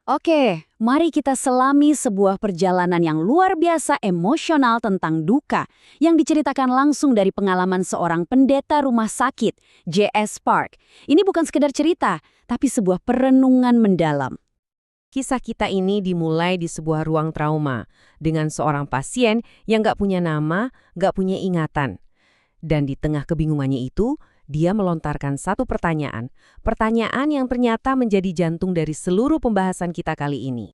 Oke, mari kita selami sebuah perjalanan yang luar biasa emosional tentang duka yang diceritakan langsung dari pengalaman seorang pendeta rumah sakit, J.S. Park. Ini bukan sekedar cerita, tapi sebuah perenungan mendalam. Kisah kita ini dimulai di sebuah ruang trauma dengan seorang pasien yang nggak punya nama, nggak punya ingatan. Dan di tengah kebingungannya itu, dia melontarkan satu pertanyaan. Pertanyaan yang ternyata menjadi jantung dari seluruh pembahasan kita kali ini.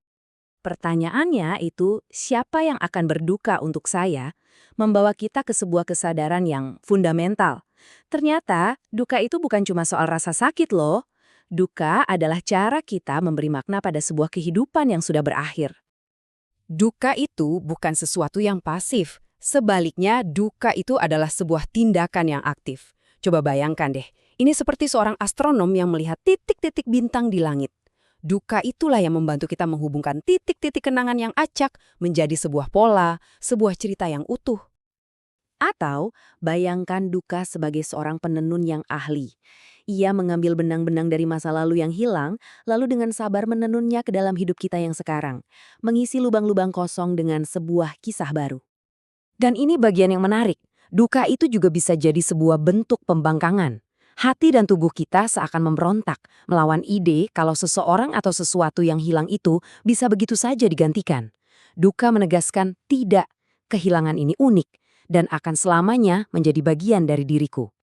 Pertanyaannya itu, siapa yang akan berduka untuk saya, membawa kita ke sebuah kesadaran yang fundamental. Ternyata, duka itu bukan cuma soal rasa sakit loh. Duka adalah cara kita memberi makna pada sebuah kehidupan yang sudah berakhir. Duka itu bukan sesuatu yang pasif. Sebaliknya, duka itu adalah sebuah tindakan yang aktif. Coba bayangkan deh, ini seperti seorang astronom yang melihat titik-titik bintang di langit. Duka itulah yang membantu kita menghubungkan titik-titik kenangan yang acak menjadi sebuah pola, sebuah cerita yang utuh. Atau, bayangkan duka sebagai seorang penenun yang ahli. Ia mengambil benang-benang dari masa lalu yang hilang, lalu dengan sabar menenunnya ke dalam hidup kita yang sekarang, mengisi lubang-lubang kosong dengan sebuah kisah baru. Dan ini bagian yang menarik. Duka itu juga bisa jadi sebuah bentuk pembangkangan. Hati dan tubuh kita seakan memberontak, melawan ide kalau seseorang atau sesuatu yang hilang itu bisa begitu saja digantikan. Duka menegaskan tidak, kehilangan ini unik, dan akan selamanya menjadi bagian dari diriku.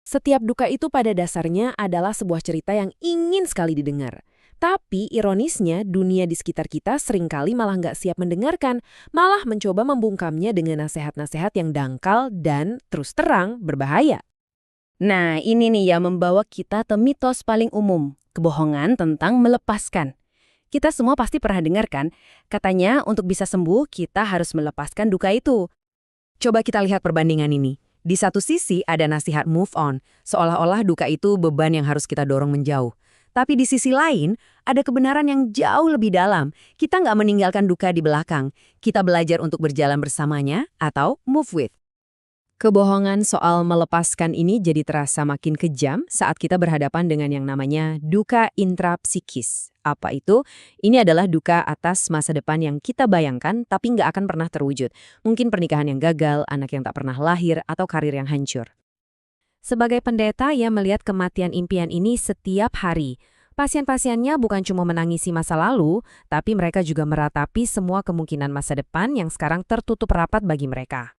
Setiap duka itu pada dasarnya adalah sebuah cerita yang ingin sekali didengar. Tapi ironisnya, dunia di sekitar kita seringkali malah nggak siap mendengarkan, malah mencoba membungkamnya dengan nasihat-nasihat yang dangkal dan terus terang berbahaya. Nah, ini nih yang membawa kita ke mitos paling umum, kebohongan tentang melepaskan. Kita semua pasti pernah dengar kan, katanya untuk bisa sembuh kita harus melepaskan duka itu. Coba kita lihat perbandingan ini. Di satu sisi ada nasihat move on, seolah-olah duka itu beban yang harus kita dorong menjauh. Tapi di sisi lain, ada kebenaran yang jauh lebih dalam. Kita nggak meninggalkan duka di belakang. Kita belajar untuk berjalan bersamanya atau move with. Kebohongan soal melepaskan ini jadi terasa makin kejam saat kita berhadapan dengan yang namanya duka intrapsikis. Apa itu? Ini adalah duka atas masa depan yang kita bayangkan tapi nggak akan pernah terwujud. Mungkin pernikahan yang gagal, anak yang tak pernah lahir, atau karir yang hancur. Sebagai pendeta, ia melihat kematian impian ini setiap hari. Pasien-pasiennya bukan cuma menangisi masa lalu, tapi mereka juga meratapi semua kemungkinan masa depan yang sekarang tertutup rapat bagi mereka.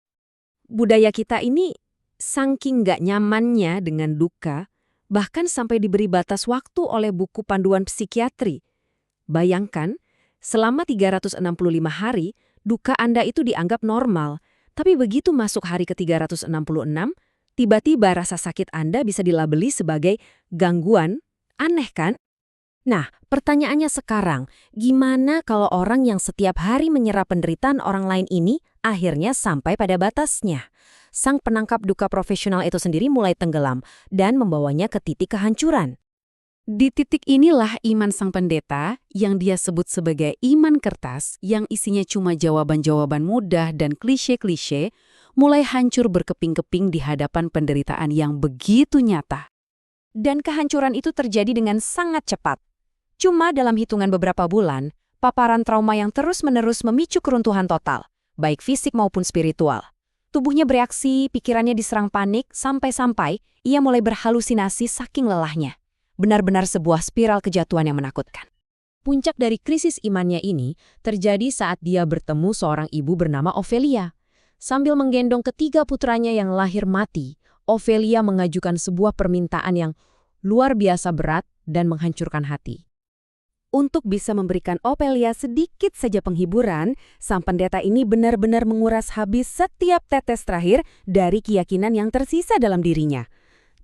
Budaya kita ini saking nggak nyamannya dengan duka, bahkan sampai diberi batas waktu oleh buku panduan psikiatri. Bayangkan, selama 365 hari, duka Anda itu dianggap normal. Tapi begitu masuk hari ke-366, tiba-tiba rasa sakit Anda bisa dilabeli sebagai gangguan. Aneh kan? Nah, pertanyaannya sekarang, gimana kalau orang yang setiap hari menyerap penderitaan orang lain ini akhirnya sampai pada batasnya? Sang penangkap duka profesional itu sendiri mulai tenggelam dan membawanya ke titik kehancuran. Di titik inilah iman sang pendeta, yang dia sebut sebagai iman kertas, yang isinya cuma jawaban-jawaban mudah dan klise-klise, mulai hancur berkeping-keping di hadapan penderitaan yang begitu nyata. Dan kehancuran itu terjadi dengan sangat cepat. Cuma dalam hitungan beberapa bulan, paparan trauma yang terus-menerus memicu keruntuhan total, baik fisik maupun spiritual. Tubuhnya bereaksi, pikirannya diserang panik, sampai-sampai ia mulai berhalusinasi saking lelahnya. Benar-benar sebuah spiral kejatuhan yang menakutkan. Puncak dari krisis imannya ini terjadi saat dia bertemu seorang ibu bernama Ophelia. Sambil menggendong ketiga putranya yang lahir mati, Ophelia mengajukan sebuah permintaan yang luar biasa berat dan menghancurkan hati. Untuk bisa memberikan Ophelia sedikit saja penghiburan, sang pendeta ini benar-benar menguras habis setiap tetes terakhir dari keyakinan yang tersisa dalam dirinya.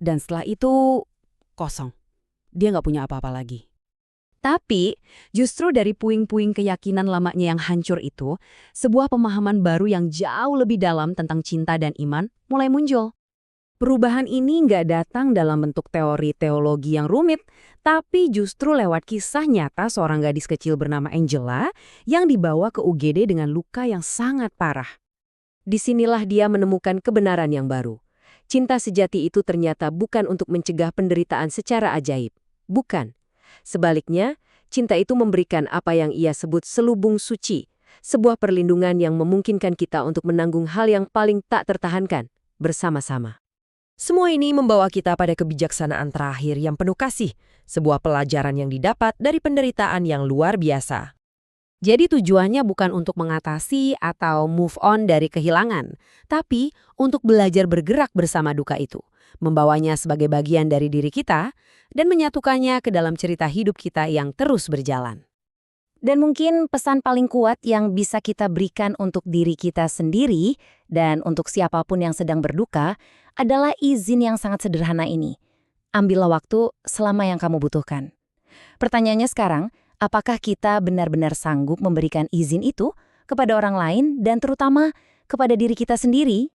Dan setelah itu, kosong. Dia nggak punya apa-apa lagi. Tapi, justru dari puing-puing keyakinan lamanya yang hancur itu, sebuah pemahaman baru yang jauh lebih dalam tentang cinta dan iman mulai muncul. Perubahan ini nggak datang dalam bentuk teori teologi yang rumit, tapi justru lewat kisah nyata seorang gadis kecil bernama Angela yang dibawa ke UGD dengan luka yang sangat parah. Disinilah dia menemukan kebenaran yang baru. Cinta sejati itu ternyata bukan untuk mencegah penderitaan secara ajaib. Bukan. Sebaliknya, cinta itu memberikan apa yang ia sebut selubung suci, sebuah perlindungan yang memungkinkan kita untuk menanggung hal yang paling tak tertahankan bersama-sama. Semua ini membawa kita pada kebijaksanaan terakhir yang penuh kasih, sebuah pelajaran yang didapat dari penderitaan yang luar biasa. Jadi tujuannya bukan untuk mengatasi atau move on dari kehilangan, tapi untuk belajar bergerak bersama duka itu, membawanya sebagai bagian dari diri kita, dan menyatukannya ke dalam cerita hidup kita yang terus berjalan. Dan mungkin pesan paling kuat yang bisa kita berikan untuk diri kita sendiri dan untuk siapapun yang sedang berduka adalah izin yang sangat sederhana ini. Ambillah waktu selama yang kamu butuhkan. Pertanyaannya sekarang, apakah kita benar-benar sanggup memberikan izin itu kepada orang lain dan terutama kepada diri kita sendiri?